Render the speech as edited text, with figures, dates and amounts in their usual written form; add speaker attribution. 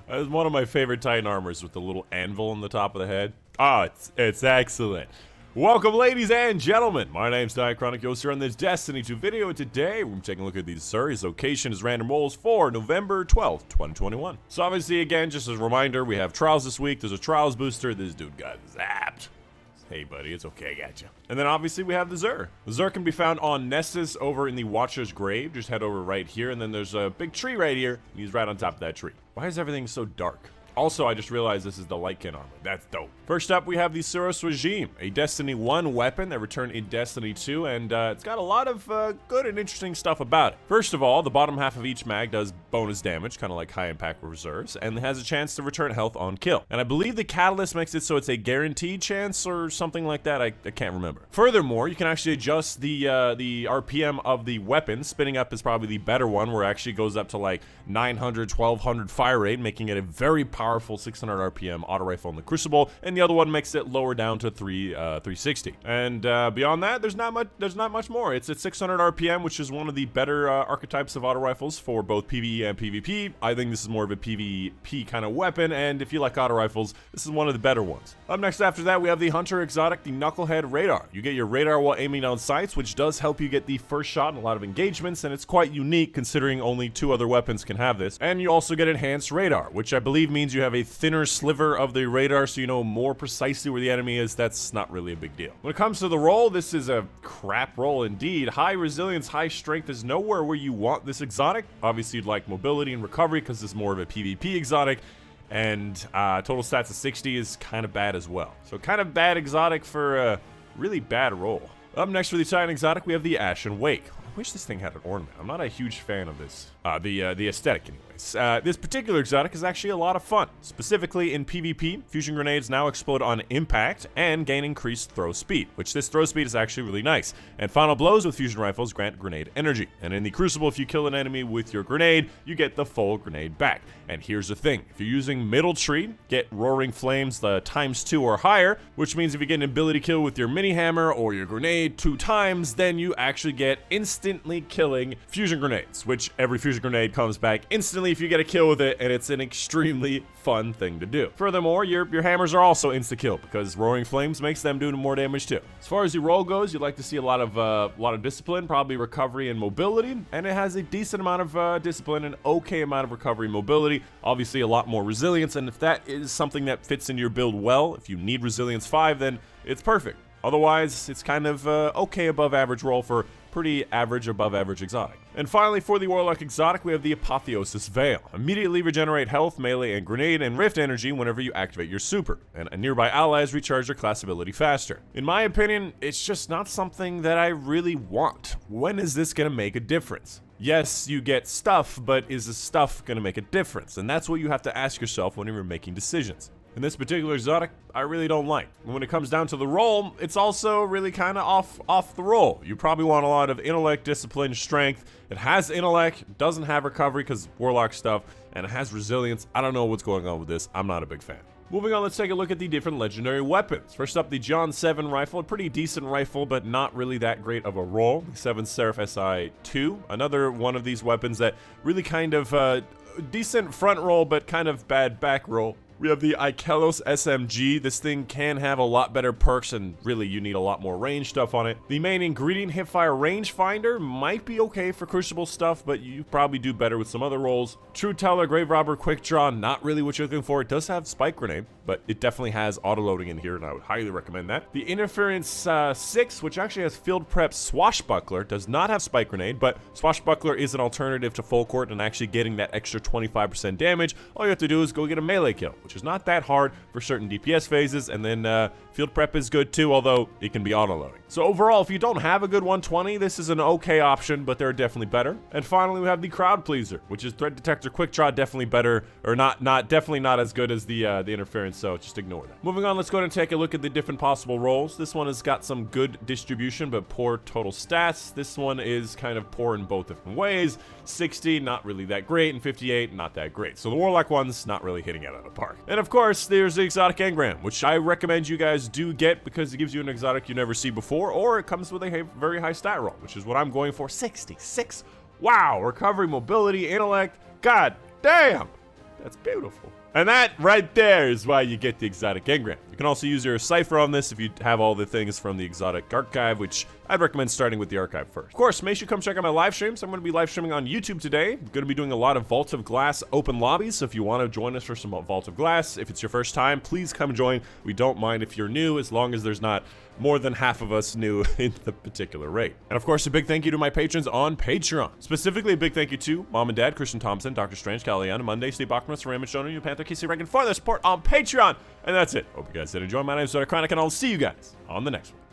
Speaker 1: That is one of my favorite Titan armors with the little anvil on the top of the head. Ah, it's excellent. Welcome, ladies and gentlemen. My name's Dychronic, your host here on this Destiny 2 video. Today, we're taking a look at these Suros location as random rolls for November 12th, 2021. So obviously, again, just as a reminder, we have trials this week. There's a trials booster. This dude got zapped. Hey, buddy, it's okay, I got you. And then obviously we have the Zur. The Zur can be found on Nessus over in the Watcher's Grave. Just head over right here, and then there's a big tree right here. And he's right on top of that tree. Why is everything so dark? Also, I just realized this is the Lightkin armor. That's dope. First up, we have the Suros Regime, a Destiny 1 weapon that returned in Destiny 2, and it's got a lot of good and interesting stuff about it. First of all, the bottom half of each mag does bonus damage, kind of like high impact reserves, and has a chance to return health on kill. And I believe the catalyst makes it so it's a guaranteed chance or something like that. I can't remember. Furthermore, you can actually adjust the RPM of the weapon. Spinning up is probably the better one, where it actually goes up to like 900, 1200 fire rate, making it a very powerful 600 RPM auto rifle in the Crucible, and the other one makes it lower down to 360. And beyond that, there's not much more. It's at 600 RPM, which is one of the better archetypes of auto rifles for both PvE and PvP. I think this is more of a PvP kind of weapon, and if you like auto rifles, this is one of the better ones. Up next after that, we have the Hunter Exotic, the Knucklehead Radar. You get your radar while aiming down sights, which does help you get the first shot in a lot of engagements, and it's quite unique considering only 2 other weapons can have this. And you also get enhanced radar, which I believe means you have a thinner sliver of the radar, so you know more precisely where the enemy is. That's not really a big deal. When it comes to the roll, this is a crap roll indeed. High resilience, high strength is nowhere where you want this exotic. Obviously, you'd like mobility and recovery because it's more of a PvP exotic. And total stats of 60 is kind of bad as well. So kind of bad exotic for a really bad roll. Up next for the Titan exotic, we have the Ashen Wake. I wish this thing had an ornament. I'm not a huge fan of this. The aesthetic anyways. This particular exotic is actually a lot of fun. Specifically in PvP, fusion grenades now explode on impact and gain increased throw speed, which this throw speed is actually really nice. And final blows with fusion rifles grant grenade energy. And in the Crucible, if you kill an enemy with your grenade, you get the full grenade back. And here's the thing, if you're using middle tree, get roaring flames the ×2 or higher, which means if you get an ability kill with your mini hammer or your grenade 2 times, then you actually get instantly killing fusion grenades, which every fusion grenade comes back instantly if you get a kill with it, and it's an extremely fun thing to do. Furthermore, your hammers are also insta-kill because roaring flames makes them do more damage too. As far as the roll goes, you'd like to see a lot of discipline, probably recovery and mobility, and it has a decent amount of discipline and okay amount of recovery and mobility. Obviously, a lot more resilience, and if that is something that fits in your build well, if you need resilience 5, then it's perfect. Otherwise, it's kind of okay above average roll for pretty average above average exotic. And finally, for the Warlock exotic, we have the Apotheosis Veil. Immediately regenerate health, melee, and grenade and rift energy whenever you activate your super, and nearby allies recharge their class ability faster. In my opinion, it's just not something that I really want. When is this gonna make a difference? Yes, you get stuff, but is the stuff gonna make a difference? And that's what you have to ask yourself when you're making decisions. In this particular exotic, I really don't like. And when it comes down to the roll, it's also really kind of off the roll. You probably want a lot of intellect, discipline, strength. It has intellect, doesn't have recovery because Warlock stuff, and it has resilience. I don't know what's going on with this. I'm not a big fan. Moving on, let's take a look at the different legendary weapons. First up, the John 7 rifle, a pretty decent rifle, but not really that great of a roll. The 7 Seraph SI-2, another one of these weapons that really kind of decent front roll, but kind of bad back roll. We have the Ikelos SMG. This thing can have a lot better perks, and really you need a lot more range stuff on it. The main ingredient, Hipfire Rangefinder, might be okay for Crucible stuff, but you probably do better with some other rolls. True Teller, Grave Robber, Quick Draw, not really what you're looking for. It does have Spike Grenade, but it definitely has auto-loading in here, and I would highly recommend that. The Interference 6, which actually has Field Prep Swashbuckler, does not have Spike Grenade, but Swashbuckler is an alternative to Full Court and actually getting that extra 25% damage. All you have to do is go get a melee kill, which is not that hard for certain DPS phases, and then Field Prep is good too, although it can be auto-loading. So overall, if you don't have a good 120, this is an okay option, but there are definitely better. And finally, we have the Crowd Pleaser, which is Threat Detector Quick Draw, definitely better, or definitely not as good as the Interference, so just ignore that. Moving on, let's go ahead and take a look at the different possible rolls. This one has got some good distribution, but poor total stats. This one is kind of poor in both different ways. 60, not really that great, and 58, not that great. So the Warlock one's not really hitting it out of the park. And of course, there's the Exotic Engram, which I recommend you guys do get because it gives you an exotic you never see before, or it comes with a very high stat roll, which is what I'm going for. 66. Wow, recovery, mobility, intellect. God damn! That's beautiful. And that right there is why you get the exotic engram. You can also use your cipher on this if you have all the things from the exotic archive, which I'd recommend starting with the archive first. Of course, make sure you come check out my live streams. I'm going to be live streaming on YouTube today. I'm going to be doing a lot of Vault of Glass open lobbies, so if you want to join us for some Vault of Glass, if it's your first time, please come join. We don't mind if you're new, as long as there's not more than half of us new in the particular raid. And of course, a big thank you to my patrons on Patreon. Specifically, a big thank you to Mom and Dad, Christian Thompson, Dr. Strange, Caliana, Monday, Steve Bachman, Raymond Shonen, you Panther, Casey Reagan for their support on Patreon. And that's it. Hope you guys did enjoy. My name is Dychronic, and I'll see you guys on the next one.